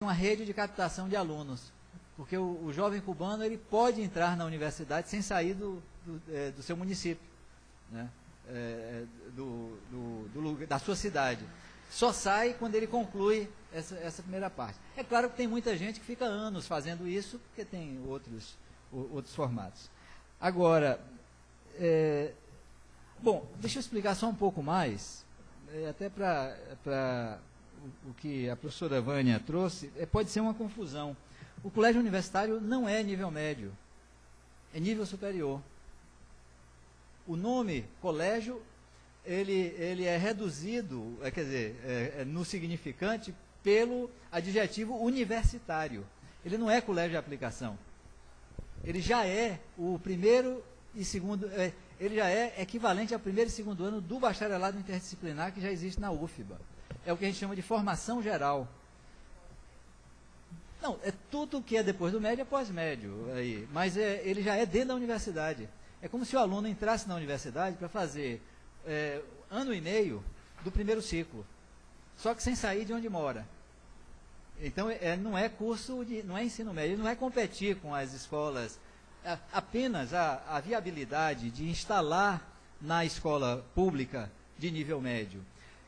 uma rede de captação de alunos, porque o jovem cubano ele pode entrar na universidade sem sair do seu município, né? Da sua cidade. Só sai quando ele conclui essa primeira parte. É claro que tem muita gente que fica anos fazendo isso, porque tem outros formatos. Agora, bom, deixa eu explicar só um pouco mais, até para o que a professora Vânia trouxe, pode ser uma confusão. O colégio universitário não é nível médio, é nível superior. O nome colégio, ele é reduzido, quer dizer, no significante, pelo adjetivo universitário. Ele não é colégio de aplicação. Ele já é o primeiro e segundo, ele já é equivalente ao primeiro e segundo ano do bacharelado interdisciplinar que já existe na UFBA. É o que a gente chama de formação geral. Não, tudo que é depois do médio é pós-médio, mas ele já é dentro da universidade. É como se o aluno entrasse na universidade para fazer ano e meio do primeiro ciclo, só que sem sair de onde mora. Então, não é curso, não é ensino médio, ele não é competir com as escolas, apenas a viabilidade de instalar na escola pública de nível médio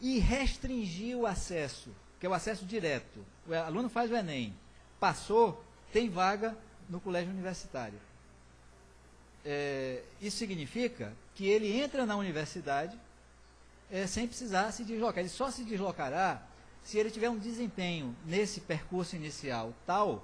e restringir o acesso, que é o acesso direto. O aluno faz o Enem, passou, tem vaga no colégio universitário. Isso significa que ele entra na universidade sem precisar se deslocar. Ele só se deslocará se ele tiver um desempenho nesse percurso inicial tal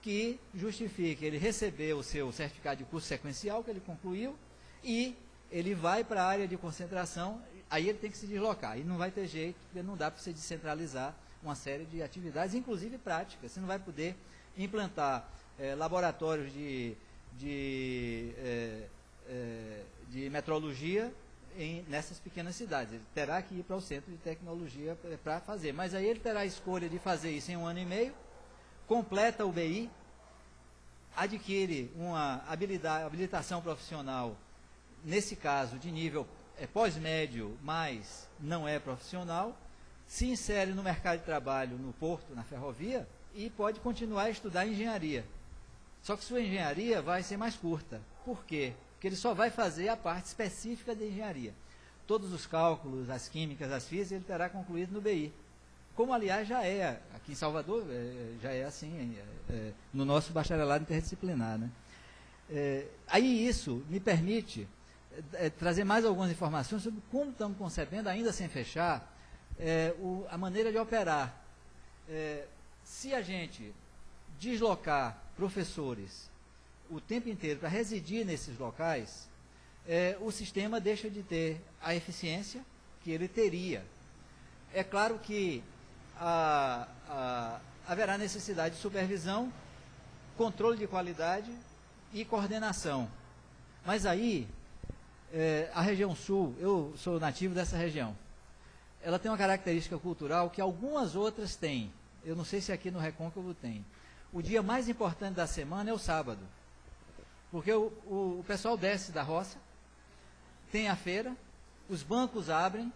que justifique ele receber o seu certificado de curso sequencial que ele concluiu e ele vai para a área de concentração, aí ele tem que se deslocar. E não vai ter jeito, porque não dá para você descentralizar uma série de atividades, inclusive práticas. Você não vai poder implantar laboratórios de metrologia nessas pequenas cidades. Ele terá que ir para o centro de tecnologia para fazer. Mas aí ele terá a escolha de fazer isso em 1 ano e meio, completa o BI, adquire uma habilitação profissional, nesse caso de nível pós-médio, mas não é profissional, se insere no mercado de trabalho no porto, na ferrovia, e pode continuar a estudar engenharia. Só que sua engenharia vai ser mais curta. Por quê? Porque ele só vai fazer a parte específica da engenharia. Todos os cálculos, as químicas, as físicas, ele terá concluído no BI. Como, aliás, já é, aqui em Salvador, já é assim, no nosso bacharelado interdisciplinar, né? Aí isso me permite trazer mais algumas informações sobre como estamos concebendo, ainda sem fechar, a maneira de operar. Se a gente deslocar professores o tempo inteiro para residir nesses locais, o sistema deixa de ter a eficiência que ele teria. É claro que haverá necessidade de supervisão, controle de qualidade e coordenação. Mas aí, a região sul, eu sou nativo dessa região, ela tem uma característica cultural que algumas outras têm. Eu não sei se aqui no Recôncavo tem. O dia mais importante da semana é o sábado. Porque o pessoal desce da roça, tem a feira, os bancos abrem,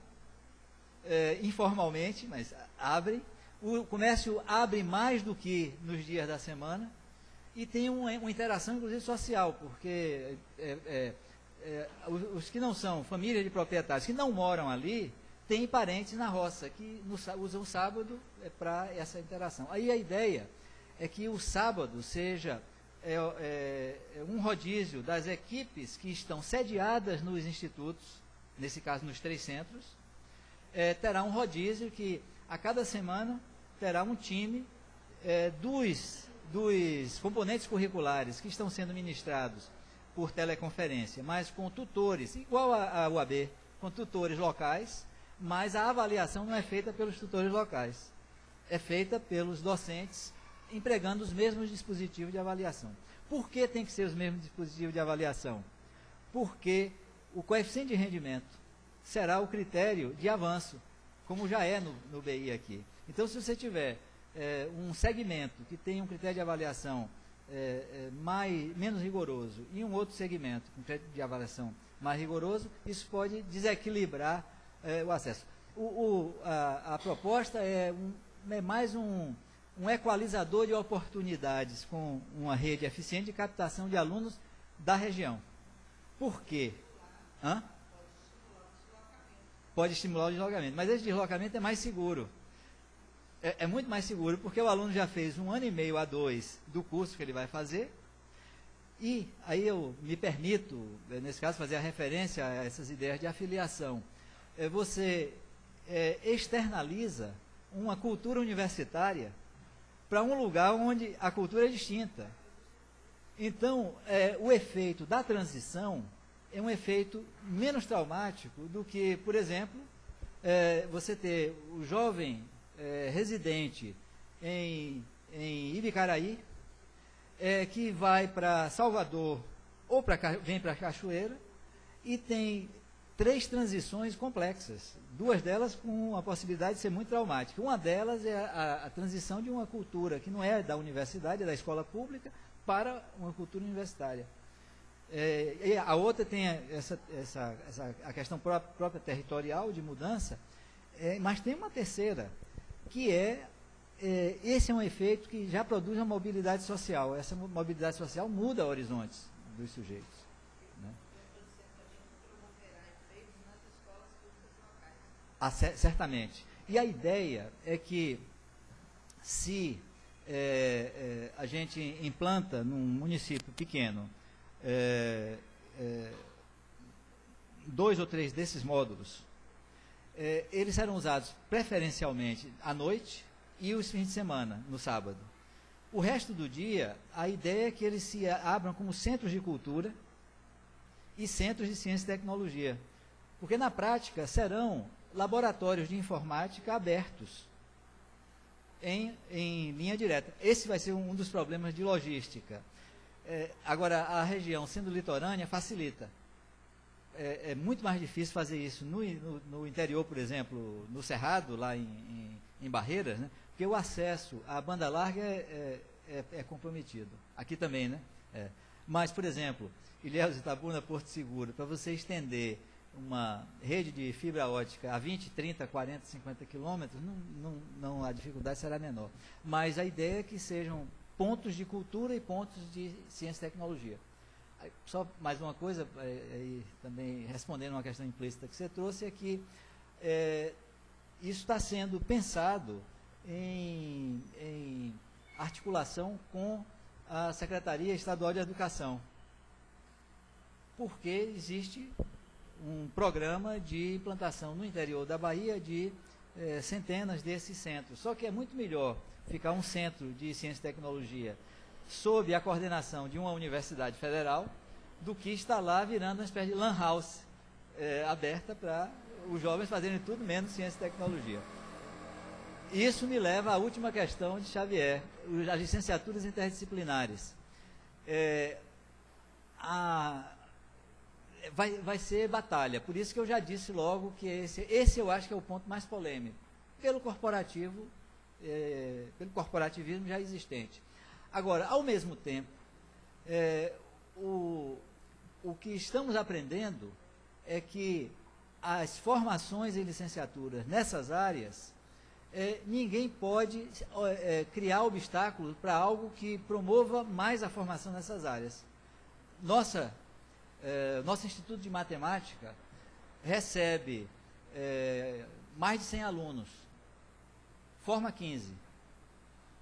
informalmente, mas abrem. O comércio abre mais do que nos dias da semana e tem uma interação, inclusive, social, porque os que não são famílias de proprietários, que não moram ali, têm parentes na roça, que usam o sábado para essa interação. Aí a ideia é que o sábado seja um rodízio das equipes que estão sediadas nos institutos, nesse caso nos 3 centros, terá um rodízio que a cada semana terá um time dos componentes curriculares que estão sendo ministrados por teleconferência, mas com tutores, igual a UAB, com tutores locais, mas a avaliação não é feita pelos tutores locais, é feita pelos docentes, empregando os mesmos dispositivos de avaliação. Por que tem que ser os mesmos dispositivos de avaliação? Porque o coeficiente de rendimento será o critério de avanço, como já é no BI aqui. Então, se você tiver um segmento que tem um critério de avaliação menos rigoroso e um outro segmento com critério de avaliação mais rigoroso, isso pode desequilibrar o acesso. A proposta é mais um equalizador de oportunidades com uma rede eficiente de captação de alunos da região. Por quê? Hã? Pode estimular o deslocamento, mas esse deslocamento é mais seguro. É muito mais seguro, porque o aluno já fez 1 ano e meio a 2 do curso que ele vai fazer, e aí eu me permito, nesse caso, fazer a referência a essas ideias de afiliação. Você externaliza uma cultura universitária para um lugar onde a cultura é distinta. Então, o efeito da transição é um efeito menos traumático do que, por exemplo, você ter o jovem residente em Ibicaraí, que vai para Salvador ou vem para Cachoeira e tem 3 transições complexas, 2 delas com a possibilidade de ser muito traumática. Uma delas é a transição de uma cultura que não é da universidade, é da escola pública, para uma cultura universitária. E a outra tem a questão própria territorial de mudança, mas tem uma terceira, que esse é um efeito que já produz uma mobilidade social. Essa mobilidade social muda horizontes dos sujeitos. Né? Certamente. E a ideia é que, se a gente implanta num município pequeno 2 ou 3 desses módulos, eles serão usados preferencialmente à noite e os fins de semana, no sábado. O resto do dia, a ideia é que eles se abram como centros de cultura e centros de ciência e tecnologia. Porque, na prática, serão laboratórios de informática abertos em linha direta. Esse vai ser um dos problemas de logística. Agora, a região, sendo litorânea, facilita. É muito mais difícil fazer isso no interior, por exemplo, no Cerrado, lá em Barreiras, né? Porque o acesso à banda larga é comprometido. Aqui também, né? Mas, por exemplo, Ilhéus, Itabuna, Porto Seguro, para você estender uma rede de fibra ótica a 20, 30, 40, 50 quilômetros, a dificuldade será menor. Mas a ideia é que sejam pontos de cultura e pontos de ciência e tecnologia. Só mais uma coisa, também respondendo uma questão implícita que você trouxe, é que isso está sendo pensado em articulação com a Secretaria Estadual de Educação, porque existe um programa de implantação no interior da Bahia de centenas desses centros. Só que é muito melhor ficar um centro de ciência e tecnologia sob a coordenação de uma universidade federal do que estar lá virando uma espécie de lan house aberta para os jovens fazerem tudo menos ciência e tecnologia. Isso me leva à última questão de Xavier, as licenciaturas interdisciplinares. Vai ser batalha, por isso que eu já disse logo que esse eu acho que é o ponto mais polêmico, pelo corporativismo já existente. Agora, ao mesmo tempo, o que estamos aprendendo é que as formações em licenciaturas nessas áreas, ninguém pode criar obstáculos para algo que promova mais a formação nessas áreas. Nosso Instituto de Matemática recebe mais de 100 alunos, forma 15.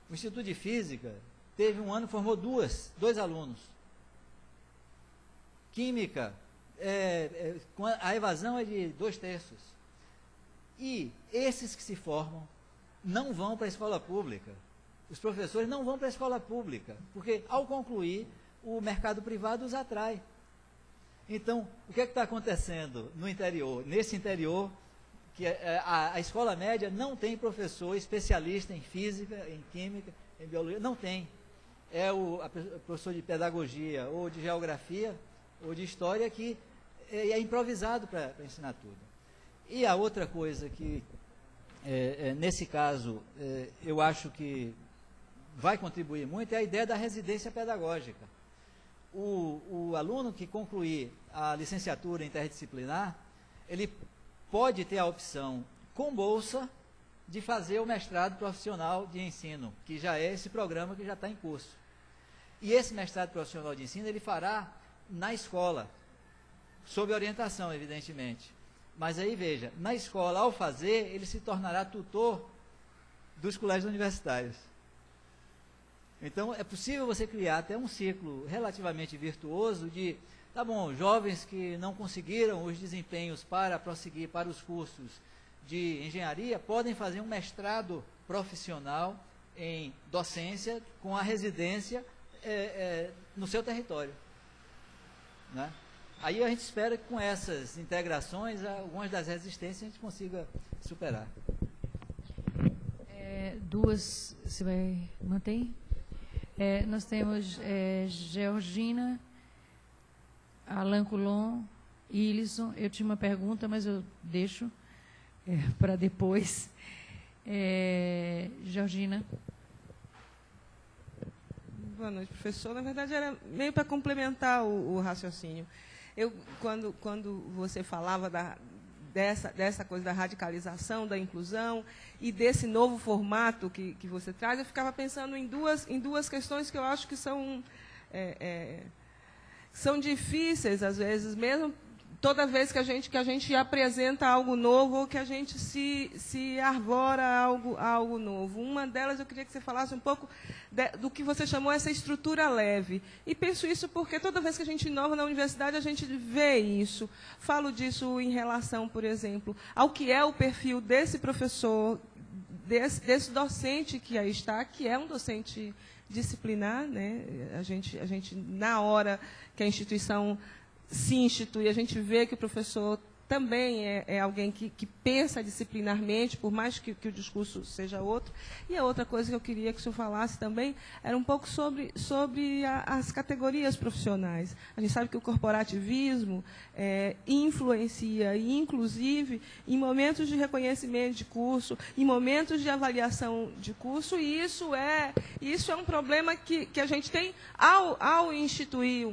O Instituto de Física teve um ano, formou 2 alunos. Química, a evasão é de 2/3. E esses que se formam não vão para a escola pública. Os professores não vão para a escola pública, porque ao concluir, o mercado privado os atrai. Então, o que está acontecendo no interior? Nesse interior, que a escola média não tem professor especialista em física, em química, em biologia, não tem. O professor de pedagogia, ou de geografia, ou de história, que é improvisado para ensinar tudo. E a outra coisa que, nesse caso, eu acho que vai contribuir muito é a ideia da residência pedagógica. O aluno que concluir a licenciatura interdisciplinar, ele pode ter a opção, com bolsa, de fazer o mestrado profissional de ensino, que já é esse programa que já está em curso. E esse mestrado profissional de ensino ele fará na escola, sob orientação, evidentemente. Mas aí, veja, na escola, ao fazer, ele se tornará tutor dos colégios universitários. Então, é possível você criar até um ciclo relativamente virtuoso de, tá bom, jovens que não conseguiram os desempenhos para prosseguir para os cursos de engenharia, podem fazer um mestrado profissional em docência com a residência no seu território, né? Aí a gente espera que com essas integrações, algumas das resistências a gente consiga superar. Duas, você vai manter? Nós temos Georgina, Alain Coulon, Ilisson. Eu tinha uma pergunta, mas eu deixo para depois. Georgina. Boa noite, professor. Na verdade, era meio para complementar o raciocínio. Quando você falava dessa coisa da radicalização, da inclusão e desse novo formato que você traz, eu ficava pensando em duas questões que eu acho que são difíceis, às vezes, mesmo toda vez que a gente apresenta algo novo ou que a gente se arvora a algo novo. Uma delas, eu queria que você falasse um pouco do que você chamou essa estrutura leve. E penso isso porque toda vez que a gente inova na universidade, a gente vê isso. Falo disso em relação, por exemplo, ao que é o perfil desse professor, desse docente que aí está, que é um docente disciplinar, né? A gente, na hora que a instituição se institui, a gente vê que o professor também é alguém que pensa disciplinarmente, por mais que o discurso seja outro. E a outra coisa que eu queria que o senhor falasse também era um pouco sobre as categorias profissionais. A gente sabe que o corporativismo influencia, e inclusive, em momentos de reconhecimento de curso, em momentos de avaliação de curso, e isso é um problema que a gente tem ao instituir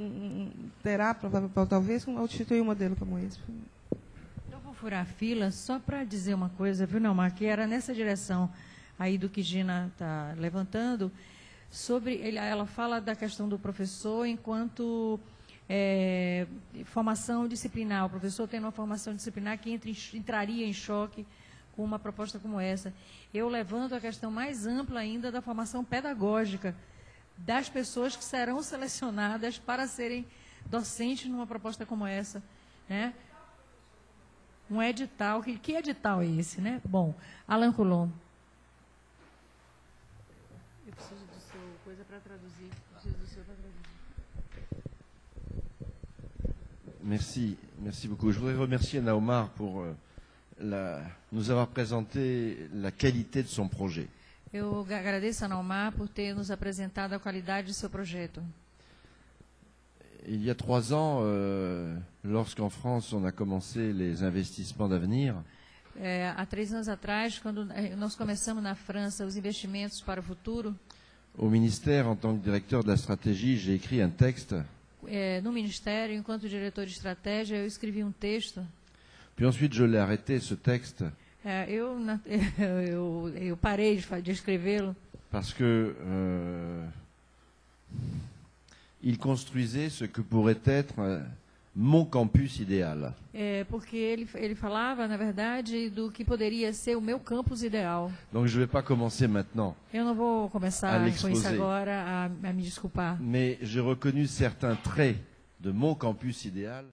talvez, ao instituir um modelo como esse. Furar a fila, só para dizer uma coisa, viu, Neomar, que era nessa direção aí do que Gina está levantando, ela fala da questão do professor enquanto formação disciplinar. O professor tem uma formação disciplinar que entraria em choque com uma proposta como essa. Eu levanto a questão mais ampla ainda da formação pedagógica das pessoas que serão selecionadas para serem docentes numa proposta como essa, né? Um edital, que edital é esse, né? Bom, Alain Coulon. Eu preciso do seu coisa para traduzir. Merci beaucoup. Je voudrais remercier Naomar pour nous avoir présenté la qualité de son projet. Eu agradeço a Naomar por ter nos apresentado a qualidade do seu projeto. Il y a 3 ans, lorsqu'en France on a commencé les investissements d'avenir, há 3 anos atrás, quando nós começamos na França os investimentos para o futuro, au ministère, en tant que directeur de la stratégie, j'ai écrit un texte. No Ministério, enquanto diretor de estratégia, eu escrevi um texto. Puis ensuite, je l'ai arrêté, ce texte. Eu parei de escrevê-lo. Parce que il construisait ce que pourrait être mon campus idéal. Porque ele falava, na verdade, do que poderia ser o meu campus ideal. Donc je vais pas commencer maintenant. Eu não vou começar com isso agora a me desculpar. Mais j'ai reconnu certains traits de mon campus idéal.